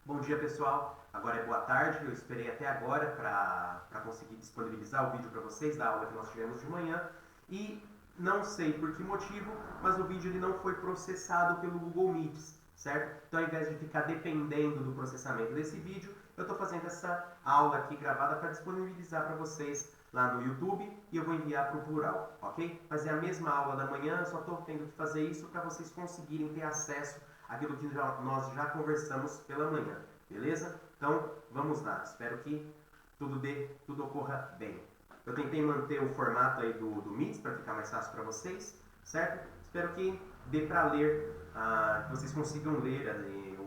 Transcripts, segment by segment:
Bom dia, pessoal. Agora é boa tarde. Eu esperei até agora para conseguir disponibilizar o vídeo para vocês da aula que nós tivemos de manhã. E não sei por que motivo, mas o vídeo ele não foi processado pelo Google Meet, certo? Então, ao invés de ficar dependendo do processamento desse vídeo, eu estou fazendo essa aula aqui gravada para disponibilizar para vocês lá no YouTube e eu vou enviar para o plural, ok? Mas é a mesma aula da manhã, eu só estou tendo que fazer isso para vocês conseguirem ter acesso àquilo que nós já conversamos pela manhã, beleza? Então, vamos lá. Espero que tudo ocorra bem. Eu tentei manter o formato aí do Meet para ficar mais fácil para vocês, certo? Espero que dê para ler, que vocês consigam ler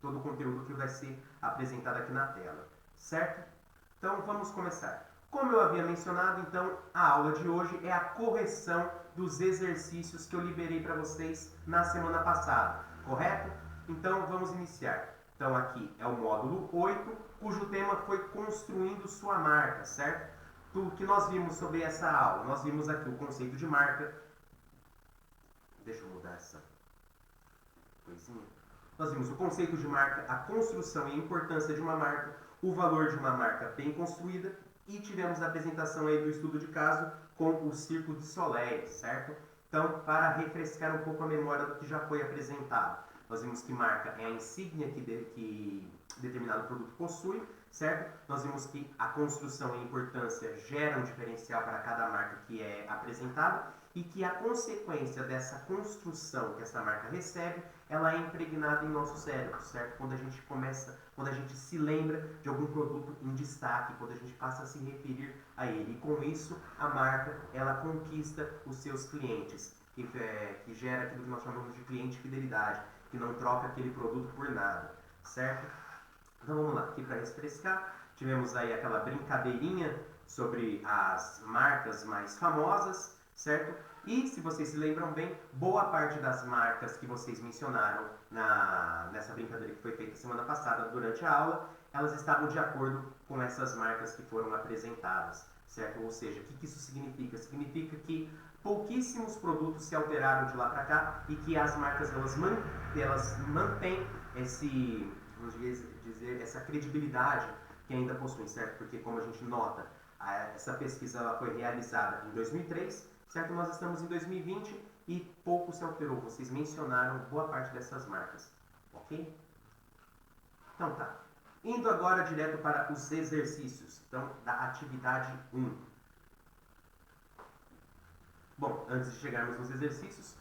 todo o conteúdo que vai ser apresentado aqui na tela, certo? Então, vamos começar. Como eu havia mencionado, então, a aula de hoje é a correção dos exercícios que eu liberei para vocês na semana passada, correto? Então, vamos iniciar. Então, aqui é o módulo 8, cujo tema foi construindo sua marca, certo? O que nós vimos sobre essa aula? Nós vimos aqui o conceito de marca. Deixa eu mudar essa coisinha. Nós vimos o conceito de marca, a construção e a importância de uma marca, o valor de uma marca bem construída e tivemos a apresentação aí do estudo de caso com o Circo de Soleil, certo? Então, para refrescar um pouco a memória do que já foi apresentado, nós vimos que marca é a insígnia que determinado produto possui, certo? Nós vimos que a construção e a importância geram um diferencial para cada marca que é apresentada e que a consequência dessa construção que essa marca recebe, ela é impregnada em nosso cérebro, certo? Quando a gente se lembra de algum produto em destaque, quando a gente passa a se referir a ele. E com isso, a marca, ela conquista os seus clientes, que gera aquilo que nós chamamos de cliente fidelidade, que não troca aquele produto por nada, certo? Então vamos lá, aqui para refrescar, tivemos aí aquela brincadeirinha sobre as marcas mais famosas, certo? E se vocês se lembram bem, boa parte das marcas que vocês mencionaram nessa brincadeira que foi feita semana passada durante a aula, elas estavam de acordo com essas marcas que foram apresentadas, certo? Ou seja, o que isso significa? Significa que pouquíssimos produtos se alteraram de lá para cá e que as marcas elas mantêm vamos dizer, essa credibilidade que ainda possuem, certo? Porque como a gente nota, essa pesquisa ela foi realizada em 2003, certo? Nós estamos em 2020 e pouco se alterou. Vocês mencionaram boa parte dessas marcas, ok? Então tá. Indo agora direto para os exercícios, então, da atividade 1. Bom, antes de chegarmos nos exercícios,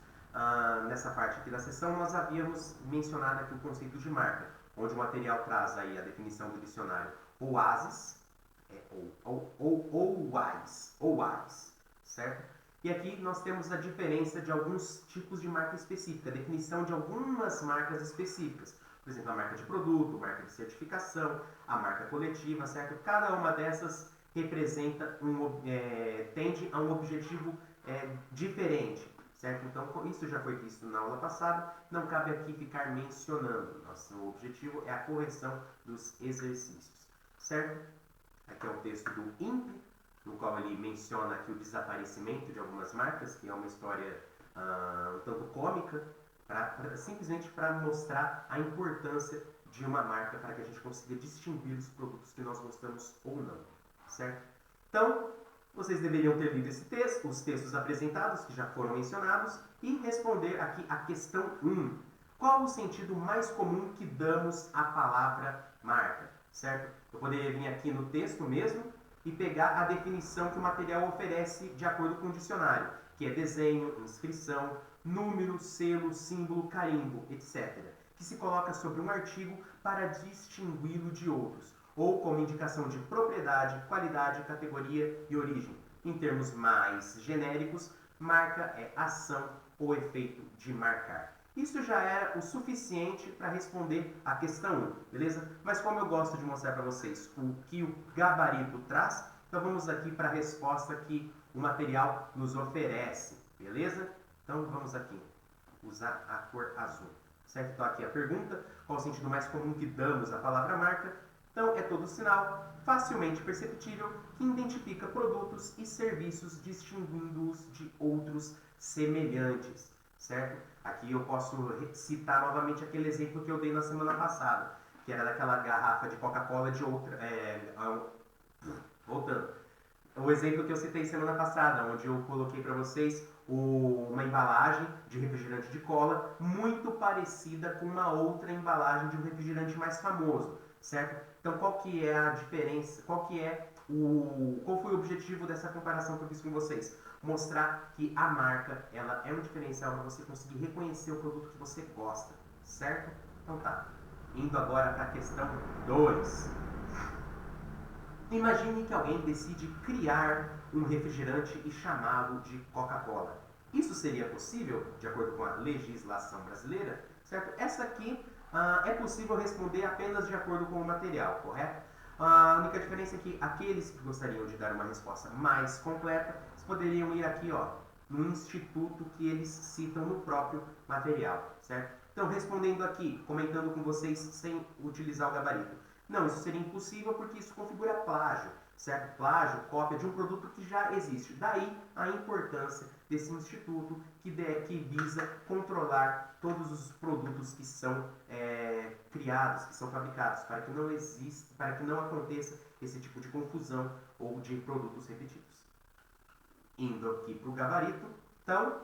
nessa parte aqui da sessão, nós havíamos mencionado aqui o conceito de marca, onde o material traz aí a definição do dicionário OASIS, OAS, certo? E aqui nós temos a diferença de alguns tipos de marca específica, a definição de algumas marcas específicas. Por exemplo, a marca de produto, a marca de certificação, a marca coletiva, certo? Cada uma dessas representa tende a um objetivo diferente, certo? Então, isso já foi visto na aula passada, não cabe aqui ficar mencionando. Nosso objetivo é a correção dos exercícios, certo? Aqui é o texto do INPE, no qual ele menciona aqui o desaparecimento de algumas marcas, que é uma história um tanto cômica, simplesmente para mostrar a importância de uma marca para que a gente consiga distinguir os produtos que nós gostamos ou não, certo? Então, vocês deveriam ter lido esse texto, os textos apresentados, que já foram mencionados, e responder aqui a questão 1. Qual o sentido mais comum que damos à palavra marca? Certo? Eu poderia vir aqui no texto mesmo e pegar a definição que o material oferece de acordo com o dicionário, que é desenho, inscrição, número, selo, símbolo, carimbo, etc., que se coloca sobre um artigo para distingui-lo de outros, ou como indicação de propriedade, qualidade, categoria e origem. Em termos mais genéricos, marca é ação ou efeito de marcar. Isso já era o suficiente para responder a questão 1, beleza? Mas como eu gosto de mostrar para vocês o que o gabarito traz, então vamos aqui para a resposta que o material nos oferece, beleza? Então vamos aqui usar a cor azul, certo? Então aqui a pergunta, qual o sentido mais comum que damos à palavra marca? Então é todo sinal facilmente perceptível que identifica produtos e serviços distinguindo-os de outros semelhantes, certo? Aqui eu posso citar novamente aquele exemplo que eu dei na semana passada. que era daquela garrafa de Coca-Cola de outra... voltando. O exemplo que eu citei semana passada, onde eu coloquei para vocês uma embalagem de refrigerante de cola muito parecida com uma outra embalagem de um refrigerante mais famoso, certo? Então, qual que é a diferença? Qual foi o objetivo dessa comparação que eu fiz com vocês? Mostrar que a marca, ela é um diferencial para você conseguir reconhecer o produto que você gosta, certo? Então tá, indo agora para a questão 2. Imagine que alguém decide criar um refrigerante e chamá-lo de Coca-Cola. Isso seria possível, de acordo com a legislação brasileira? Certo? Essa aqui é possível responder apenas de acordo com o material, correto? A única diferença é que aqueles que gostariam de dar uma resposta mais completa, eles poderiam ir aqui, ó, no instituto que eles citam no próprio material, certo? Então, respondendo aqui, comentando com vocês sem utilizar o gabarito. Não, isso seria impossível porque isso configura plágio, certo? Plágio, cópia de um produto que já existe. Daí a importância desse instituto que visa controlar todos os produtos que são criados, que são fabricados, para que não aconteça esse tipo de confusão ou de produtos repetidos. Indo aqui para o gabarito, então,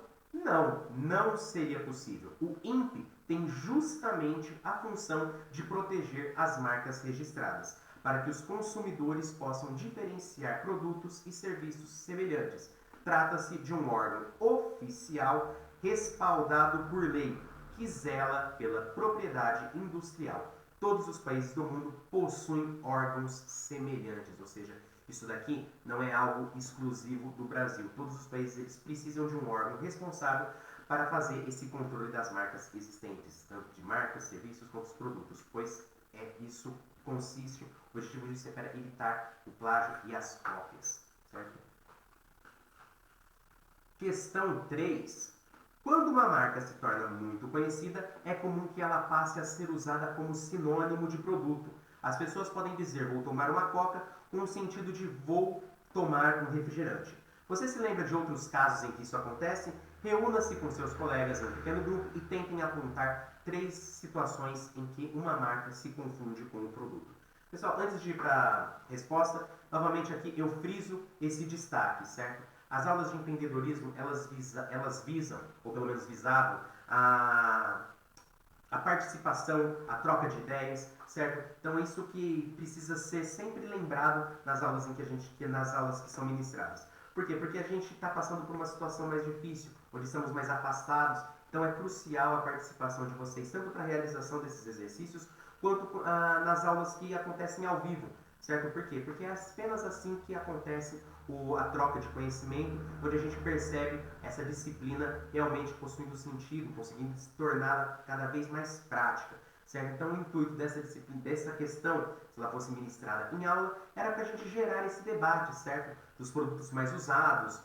não seria possível. O INPE tem justamente a função de proteger as marcas registradas, para que os consumidores possam diferenciar produtos e serviços semelhantes. Trata-se de um órgão oficial respaldado por lei, que zela pela propriedade industrial. Todos os países do mundo possuem órgãos semelhantes, ou seja, isso daqui não é algo exclusivo do Brasil. Todos os países eles precisam de um órgão responsável para fazer esse controle das marcas existentes, tanto de marcas, serviços quanto os produtos, pois isso consiste, o objetivo disso é para evitar o plágio e as cópias, certo? Questão 3. Quando uma marca se torna muito conhecida, é comum que ela passe a ser usada como sinônimo de produto. As pessoas podem dizer vou tomar uma coca com o sentido de vou tomar um refrigerante. Você se lembra de outros casos em que isso acontece? Reúna-se com seus colegas em um pequeno grupo e tentem apontar 3 situações em que uma marca se confunde com o produto. Pessoal, antes de ir para a resposta, novamente aqui eu friso esse destaque, certo? As aulas de empreendedorismo, elas visam, ou pelo menos visavam, a participação, a troca de ideias, certo? Então é isso que precisa ser sempre lembrado nas aulas nas aulas que são ministradas. Por quê? Porque a gente está passando por uma situação mais difícil, onde estamos mais afastados, então é crucial a participação de vocês, tanto para a realização desses exercícios, quanto nas aulas que acontecem ao vivo, certo? Por quê? Porque é apenas assim que acontece a troca de conhecimento, onde a gente percebe essa disciplina realmente possuindo sentido, conseguindo se torná-la cada vez mais prática, certo? Então, o intuito dessa disciplina, dessa questão, se ela fosse ministrada em aula, era para a gente gerar esse debate, certo? Dos produtos mais usados,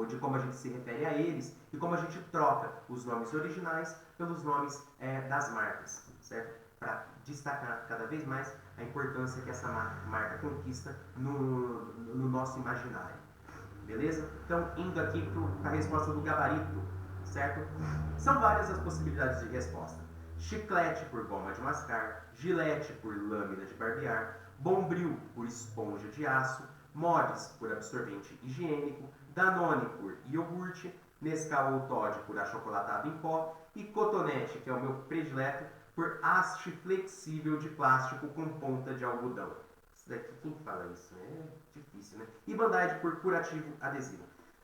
de como a gente se refere a eles e como a gente troca os nomes originais pelos nomes das marcas, certo? Para destacar cada vez mais a importância que essa marca conquista no nosso imaginário. Beleza? Então, indo aqui para a resposta do gabarito, certo? São várias as possibilidades de resposta. Chiclete por goma de mascar, Gillette por lâmina de barbear, Bombril por esponja de aço, Mods por absorvente higiênico, Danone por iogurte, Nescau ou Toddy por achocolatado em pó e Cotonete, que é o meu predileto, por haste flexível de plástico com ponta de algodão. Isso daqui, quem fala isso? É difícil, né? E Band-Aid por curativo adesivo.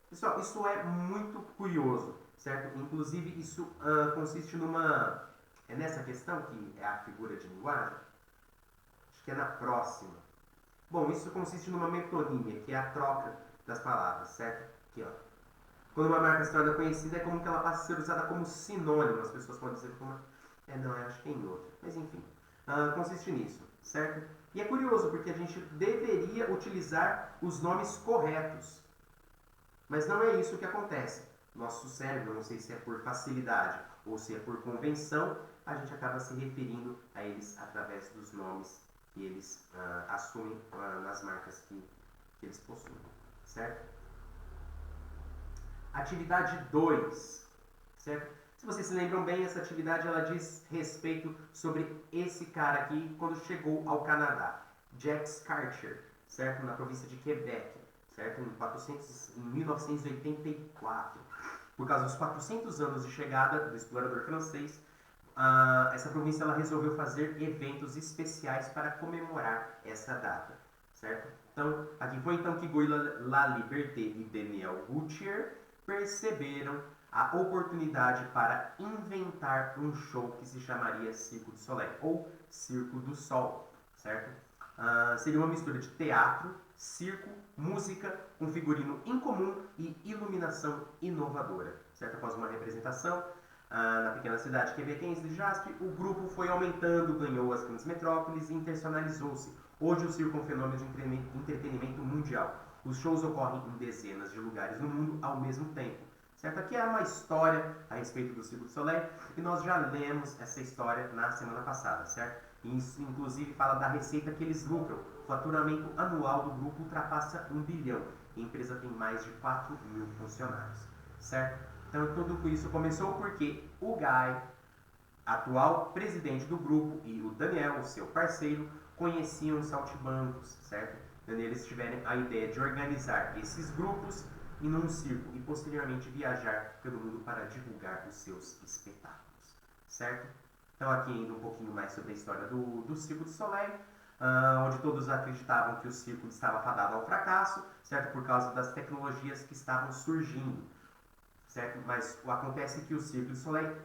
Pessoal, isso é muito curioso, certo? Inclusive, isso consiste numa... É nessa questão que é a figura de linguagem? Acho que é na próxima. Bom, isso consiste numa metonímia, que é a troca das palavras, certo? Aqui, ó. Quando uma marca se torna conhecida, é como que ela passa a ser usada como sinônimo. As pessoas podem dizer como... não, eu acho que é em outra. Mas enfim, consiste nisso, certo? E é curioso, porque a gente deveria utilizar os nomes corretos. Mas não é isso que acontece. Nosso cérebro, não sei se é por facilidade ou se é por convenção, a gente acaba se referindo a eles através dos nomes que eles assumem nas marcas que eles possuem, certo? Atividade 2, certo? Se vocês se lembram bem, essa atividade ela diz respeito sobre esse cara aqui quando chegou ao Canadá, Jacques Cartier, certo? Na província de Quebec, certo? Em 1984. Por causa dos 400 anos de chegada do explorador francês, essa província ela resolveu fazer eventos especiais para comemorar essa data, certo? Então, aqui foi então que Guy Laliberté e Daniel Gauthier perceberam a oportunidade para inventar um show que se chamaria Cirque du Soleil, ou Circo do Sol, certo? Seria uma mistura de teatro, circo, música, um figurino incomum e iluminação inovadora, certo? Após uma representação na pequena cidade quebequense de Jasper, o grupo foi aumentando, ganhou as grandes metrópoles e internacionalizou-se. Hoje o circo é um fenômeno de entretenimento mundial. Os shows ocorrem em dezenas de lugares no mundo ao mesmo tempo. Certo? Aqui é uma história a respeito do Cirque du Soleil e nós já lemos essa história na semana passada, certo? E isso inclusive fala da receita que eles lucram. O faturamento anual do grupo ultrapassa 1 bilhão e a empresa tem mais de 4 mil funcionários, certo? Então tudo isso começou porque o Guy, atual presidente do grupo, e o Daniel, o seu parceiro, conheciam os saltimbancos, certo? Então eles tiveram a ideia de organizar esses grupos em um circo e posteriormente viajar pelo mundo para divulgar os seus espetáculos, certo? Então aqui indo um pouquinho mais sobre a história do Cirque du Soleil, onde todos acreditavam que o circo estava fadado ao fracasso, certo? Por causa das tecnologias que estavam surgindo, certo? Mas acontece que o Cirque du Soleil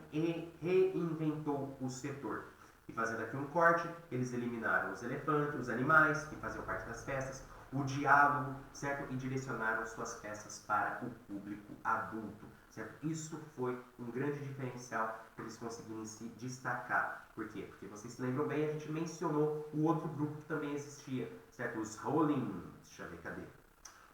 reinventou o setor. E fazendo aqui um corte, eles eliminaram os elefantes, os animais que faziam parte das festas, o diálogo, certo? E direcionaram suas peças para o público adulto, certo? Isso foi um grande diferencial para eles conseguirem se destacar. Por quê? Porque vocês se lembram bem, a gente mencionou o outro grupo que também existia, certo? Os deixa eu ver, cadê?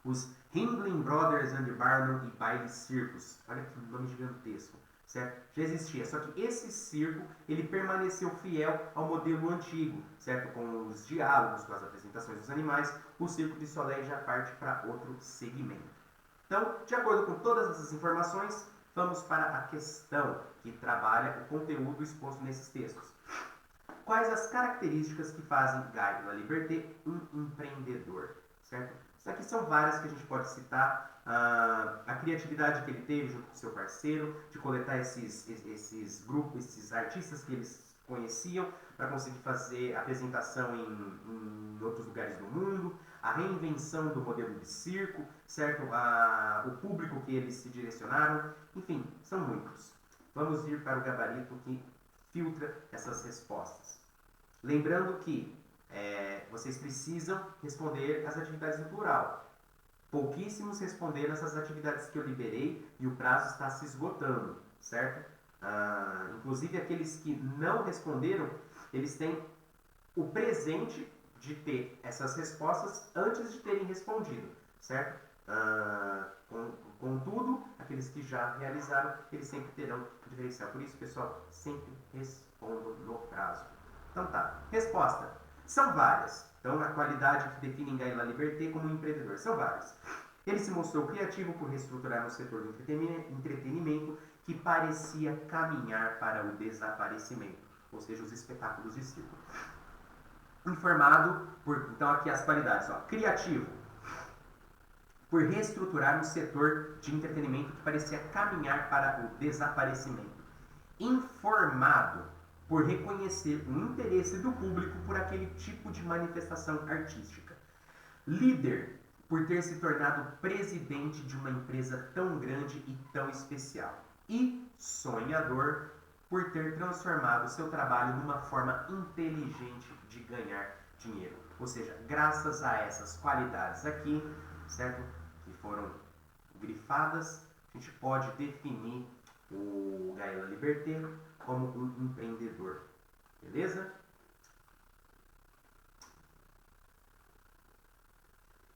Os Ringling Brothers and Barnum e Baile Circus. Olha que nome gigantesco, certo? Já existia, só que esse circo, ele permaneceu fiel ao modelo antigo, certo? Com os diálogos, com as apresentações dos animais, o Cirque du Soleil já parte para outro segmento. Então, de acordo com todas essas informações, vamos para a questão que trabalha o conteúdo exposto nesses textos. Quais as características que fazem Guy Laliberté um empreendedor, certo? Isso aqui são várias que a gente pode citar. A criatividade que ele teve junto com seu parceiro, de coletar esses grupos, esses artistas que eles conheciam, para conseguir fazer apresentação em outros lugares do mundo, a reinvenção do modelo de circo, certo? O público que eles se direcionaram, enfim, são muitos. Vamos ir para o gabarito que filtra essas respostas. Lembrando que vocês precisam responder as atividades no plural. Pouquíssimos responderam essas atividades que eu liberei e o prazo está se esgotando, certo? Inclusive aqueles que não responderam, eles têm o presente de ter essas respostas antes de terem respondido, certo? Contudo, aqueles que já realizaram, eles sempre terão o diferencial. Por isso, pessoal, sempre respondam no prazo. Então tá, resposta. São várias. Então, a qualidade que define Guy Laliberté como um empreendedor são várias. Ele se mostrou criativo por reestruturar um setor do entretenimento que parecia caminhar para o desaparecimento, ou seja, os espetáculos de circo. Informado por, então aqui as qualidades, ó, criativo, por reestruturar um setor de entretenimento que parecia caminhar para o desaparecimento. Informado, por reconhecer o interesse do público por aquele tipo de manifestação artística. Líder, por ter se tornado presidente de uma empresa tão grande e tão especial. E sonhador, por ter transformado seu trabalho numa forma inteligente de ganhar dinheiro. Ou seja, graças a essas qualidades aqui, certo? Que foram grifadas, a gente pode definir o Guy Laliberté como um empreendedor. Beleza?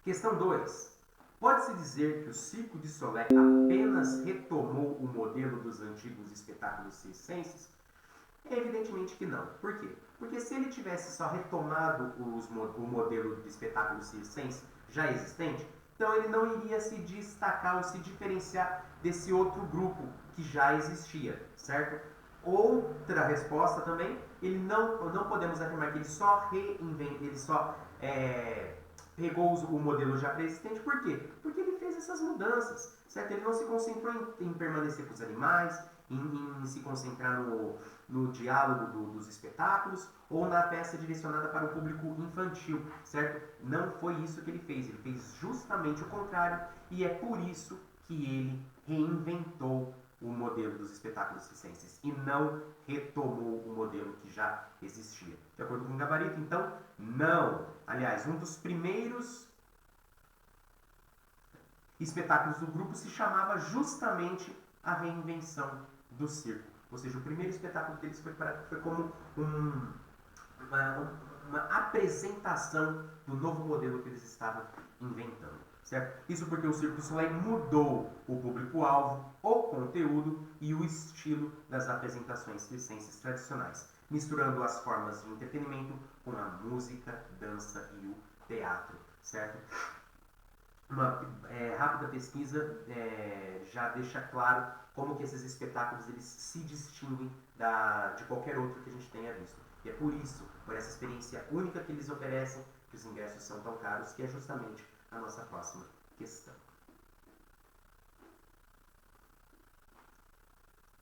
Questão 2. Pode-se dizer que o Cirque du Soleil apenas retomou o modelo dos antigos espetáculos circenses? Evidentemente que não. Por quê? Porque se ele tivesse só retomado o modelo de espetáculo circense já existente, então ele não iria se destacar ou se diferenciar desse outro grupo que já existia, certo? Outra resposta também, ele não podemos afirmar que ele só reinventou, ele só pegou o modelo já pré-existente. Por quê? Porque ele fez essas mudanças, certo? Ele não se concentrou em permanecer com os animais, em se concentrar no diálogo dos espetáculos ou na peça direcionada para o público infantil, certo? Não foi isso que ele fez justamente o contrário, e é por isso que ele reinventou o modelo dos espetáculos circenses e não retomou o modelo que já existia. De acordo com o gabarito, então, não. Aliás, um dos primeiros espetáculos do grupo se chamava justamente A Reinvenção do Circo. Ou seja, o primeiro espetáculo deles foi como uma apresentação do novo modelo que eles estavam inventando. Certo? Isso porque o Cirque du Soleil mudou o público-alvo, o conteúdo e o estilo das apresentações circenses tradicionais, misturando as formas de entretenimento com a música, dança e o teatro. Certo? Uma rápida pesquisa já deixa claro como que esses espetáculos eles se distinguem de qualquer outro que a gente tenha visto. E é por isso, por essa experiência única que eles oferecem, que os ingressos são tão caros, que é justamente a nossa próxima questão.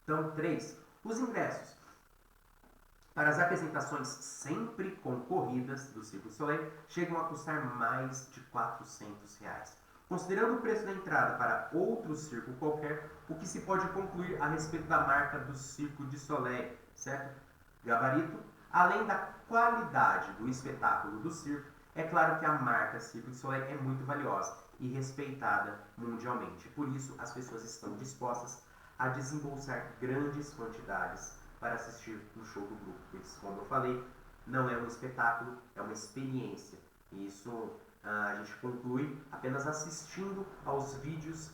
Então, 3. Os ingressos para as apresentações sempre concorridas do Cirque du Soleil chegam a custar mais de R$400. Considerando o preço da entrada para outro circo qualquer, o que se pode concluir a respeito da marca do Cirque du Soleil, certo? Gabarito. Além da qualidade do espetáculo do circo, é claro que a marca Cirque du Soleil é muito valiosa e respeitada mundialmente. Por isso, as pessoas estão dispostas a desembolsar grandes quantidades para assistir no show do grupo. Pois, como eu falei, não é um espetáculo, é uma experiência. E isso a gente conclui apenas assistindo aos vídeos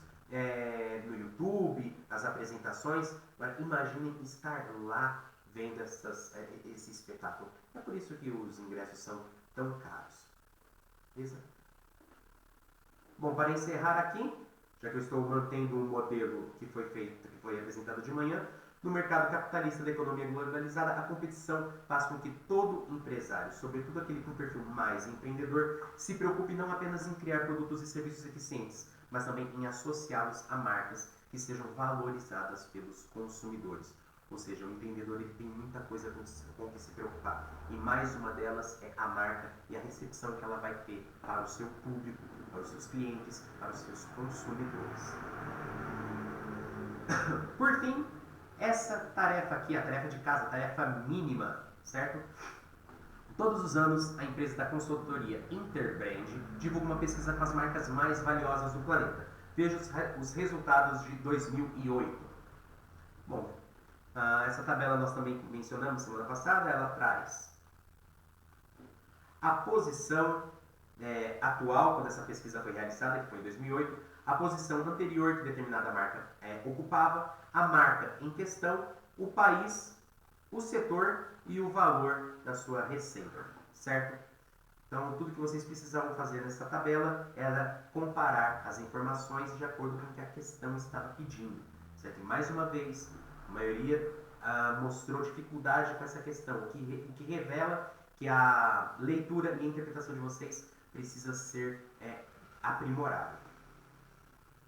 no YouTube, as apresentações. Agora, imaginem estar lá vendo esse espetáculo. É por isso que os ingressos são tão caros. Beleza? Bom, para encerrar aqui, já que eu estou mantendo um modelo que foi apresentado de manhã, no mercado capitalista da economia globalizada, a competição faz com que todo empresário, sobretudo aquele com perfil mais empreendedor, se preocupe não apenas em criar produtos e serviços eficientes, mas também em associá-los a marcas que sejam valorizadas pelos consumidores. Ou seja, o empreendedor ele tem muita coisa com que se preocupar. E mais uma delas é a marca e a recepção que ela vai ter para o seu público, para os seus clientes, para os seus consumidores. Por fim, essa tarefa aqui, a tarefa de casa, a tarefa mínima, certo? Todos os anos, a empresa da consultoria Interbrand divulga uma pesquisa com as marcas mais valiosas do planeta. Veja os resultados de 2008. Bom, essa tabela nós também mencionamos semana passada, ela traz a posição atual, quando essa pesquisa foi realizada, que foi em 2008, a posição anterior que determinada marca ocupava, a marca em questão, o país, o setor e o valor da sua receita, certo? Então, tudo que vocês precisavam fazer nessa tabela era comparar as informações de acordo com o que a questão estava pedindo, certo? E mais uma vez, a maioria mostrou dificuldade com essa questão, o que revela que a leitura e a interpretação de vocês precisa ser aprimorada.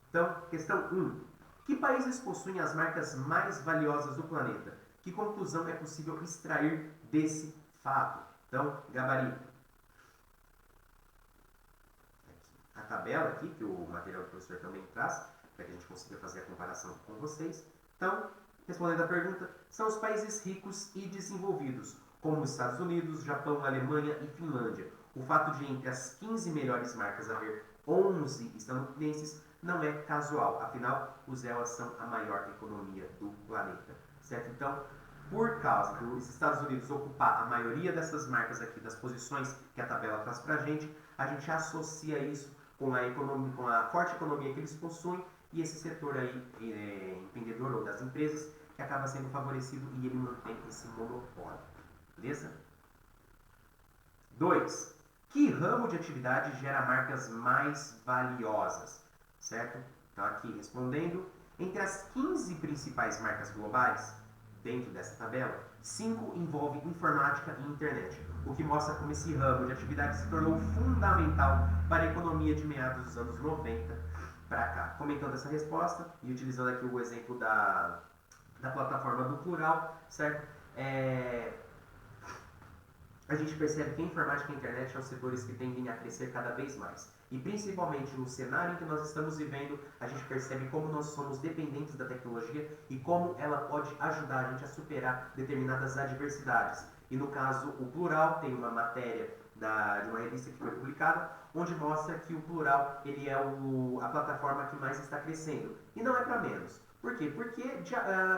Então, questão 1. Que países possuem as marcas mais valiosas do planeta? Que conclusão é possível extrair desse fato? Então, gabarito. A tabela aqui, que o material do professor também traz, para que a gente consiga fazer a comparação com vocês. Então, respondendo à pergunta, são os países ricos e desenvolvidos, como os Estados Unidos, Japão, Alemanha e Finlândia. O fato de entre as 15 melhores marcas haver 11 estadunidenses não é casual, afinal, elas são a maior economia do planeta, certo? Então, por causa dos Estados Unidos ocupar a maioria dessas marcas aqui, das posições que a tabela traz pra gente associa isso com a forte economia que eles possuem e esse setor aí, empreendedor ou das empresas, que acaba sendo favorecido e ele mantém esse monopólio, beleza? 2. Que ramo de atividade gera marcas mais valiosas? Certo? Então aqui respondendo, Entre as 15 principais marcas globais, dentro dessa tabela, 5 envolvem informática e internet, o que mostra como esse ramo de atividade se tornou fundamental para a economia de meados dos anos 90 para cá. Comentando essa resposta e utilizando aqui o exemplo da plataforma do Plural, certo? A gente percebe que a informática e a internet são setores que tendem a crescer cada vez mais. E principalmente no cenário em que nós estamos vivendo, a gente percebe como nós somos dependentes da tecnologia e como ela pode ajudar a gente a superar determinadas adversidades. E no caso, o Plural tem uma matéria de uma revista que foi publicada, onde mostra que o Plural ele é a plataforma que mais está crescendo. E não é para menos. Por quê? Porque,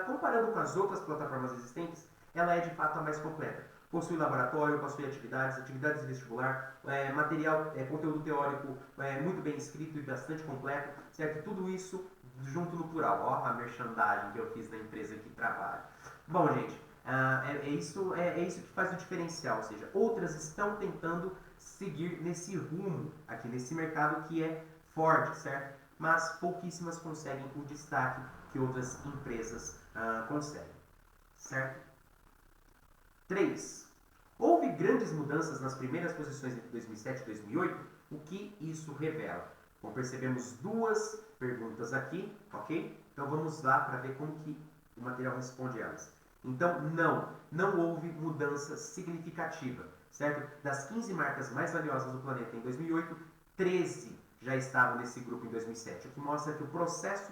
comparando com as outras plataformas existentes, ela é de fato a mais completa. Possui laboratório, possui atividades de vestibular, material, conteúdo teórico muito bem escrito e bastante completo, certo? Tudo isso junto no Plural. Ó, a merchandising que eu fiz da empresa que trabalho. Bom, gente, é isso que faz o diferencial, ou seja, outras estão tentando seguir nesse rumo aqui nesse mercado que é forte, certo? Mas pouquíssimas conseguem o destaque que outras empresas conseguem, certo? 3. Houve grandes mudanças nas primeiras posições entre 2007 e 2008? O que isso revela? Bom, percebemos duas perguntas aqui, ok? Então vamos lá para ver como que o material responde elas. Então, não houve mudança significativa, certo? Das 15 marcas mais valiosas do planeta em 2008, 13 já estavam nesse grupo em 2007, o que mostra que o processo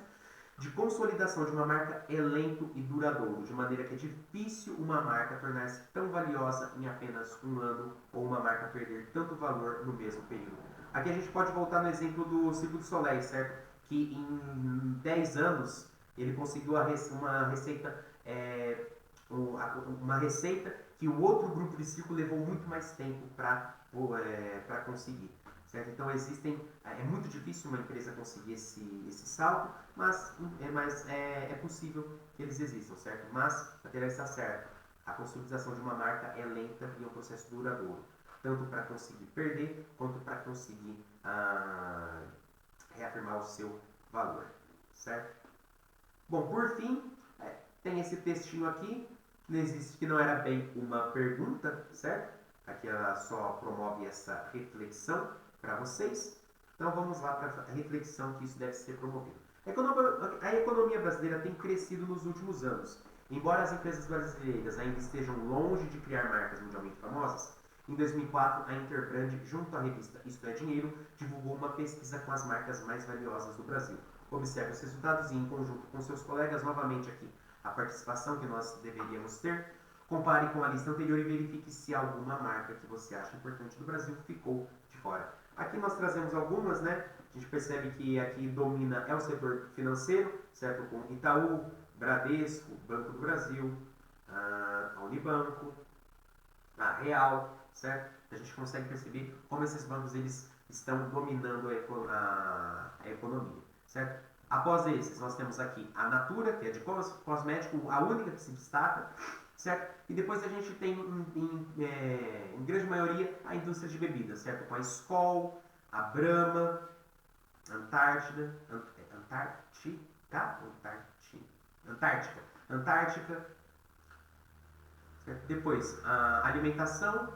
de consolidação de uma marca é lento e duradouro, de maneira que é difícil uma marca tornar-se tão valiosa em apenas um ano ou uma marca perder tanto valor no mesmo período. Aqui a gente pode voltar no exemplo do Circo du Soleil, certo? Que em 10 anos ele conseguiu uma receita que o outro grupo de circo levou muito mais tempo para conseguir. Certo? Então é muito difícil uma empresa conseguir esse salto, mas é possível que eles existam, certo? Mas a Teresa está certa, a consolidação de uma marca é lenta e é um processo duradouro, tanto para conseguir perder, quanto para conseguir reafirmar o seu valor, certo? Bom, por fim, tem esse textinho aqui, que não era bem uma pergunta, certo? Aqui ela só promove essa reflexão para vocês. Então vamos lá para a reflexão que isso deve ser promovido. A economia brasileira tem crescido nos últimos anos. Embora as empresas brasileiras ainda estejam longe de criar marcas mundialmente famosas, em 2004 a Interbrand, junto à revista Isto é Dinheiro, divulgou uma pesquisa com as marcas mais valiosas do Brasil. Observe os resultados e, em conjunto com seus colegas, novamente aqui, a participação que nós deveríamos ter. Compare com a lista anterior e verifique se alguma marca que você acha importante do Brasil ficou de fora. Aqui nós trazemos algumas, né? A gente percebe que aqui domina o setor financeiro, certo? Com Itaú, Bradesco, Banco do Brasil, a Unibanco, a Real, certo? A gente consegue perceber como esses bancos eles estão dominando a economia, certo? Após esses, nós temos aqui a Natura, que é de cosmético, a única que se destaca, certo? E depois a gente tem, em grande maioria, a indústria de bebidas, certo? Com a Skol, a Brahma, Antártica, certo? Depois, a alimentação,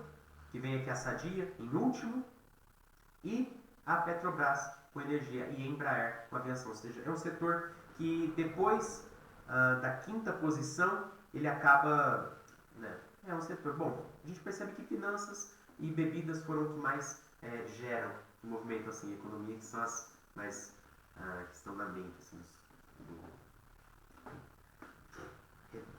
que vem aqui a Sadia, em último, e a Petrobras, com energia, e a Embraer, com aviação. Ou seja, é um setor que depois da quinta posição, ele acaba, né, é um setor, bom, a gente percebe que finanças e bebidas foram o que mais geram o movimento, assim, economia, que são as mais, que estão na mente, assim,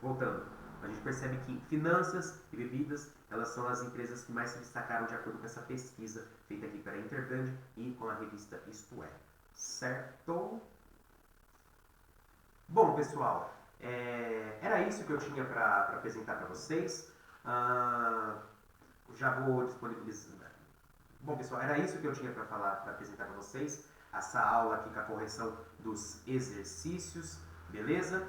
voltando, a gente percebe que finanças e bebidas, elas são as empresas que mais se destacaram de acordo com essa pesquisa feita aqui pela Interbrand e com a revista Isto É, certo? Bom, pessoal, era isso que eu tinha para apresentar para vocês. Já vou disponibilizar. Bom, pessoal, era isso que eu tinha para apresentar para vocês. Essa aula aqui com a correção dos exercícios, beleza?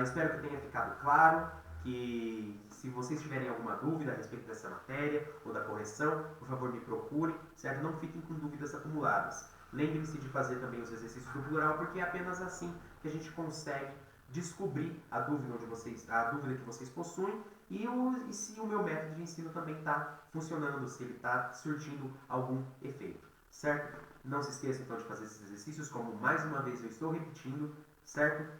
Espero que tenha ficado claro que se vocês tiverem alguma dúvida a respeito dessa matéria ou da correção, por favor me procurem, certo? Não fiquem com dúvidas acumuladas. Lembre-se de fazer também os exercícios do plural, porque é apenas assim que a gente consegue descobrir a dúvida que vocês possuem e se o meu método de ensino também está funcionando, se ele está surtindo algum efeito, certo? Não se esqueça então de fazer esses exercícios, como mais uma vez eu estou repetindo, certo?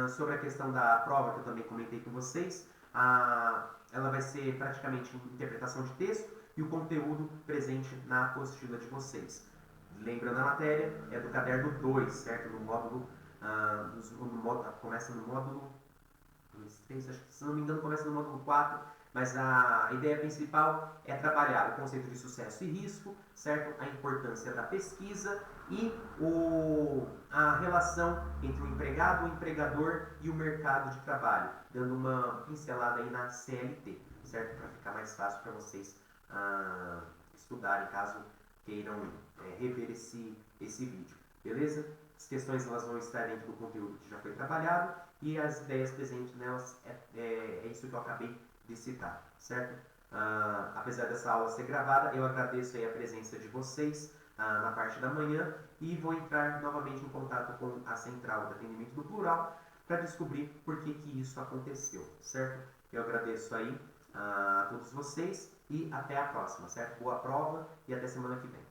Sobre a questão da prova que eu também comentei com vocês, ela vai ser praticamente interpretação de texto e o conteúdo presente na apostila de vocês. Lembrando a matéria, é do caderno 2, certo? No módulo, começa no módulo 2, 3, acho que se não me engano começa no módulo 4, mas a ideia principal é trabalhar o conceito de sucesso e risco, certo? A importância da pesquisa e a relação entre o empregado, o empregador e o mercado de trabalho, dando uma pincelada aí na CLT, certo? Para ficar mais fácil para vocês estudarem, caso queiram rever esse vídeo, beleza? As questões elas vão estar dentro do conteúdo que já foi trabalhado e as ideias presentes nelas é isso que eu acabei de citar, certo? Apesar dessa aula ser gravada, eu agradeço aí a presença de vocês na parte da manhã e vou entrar novamente em contato com a Central de Atendimento do Plural para descobrir por que isso aconteceu, certo? Eu agradeço aí a todos vocês e até a próxima, certo? Boa prova e até semana que vem.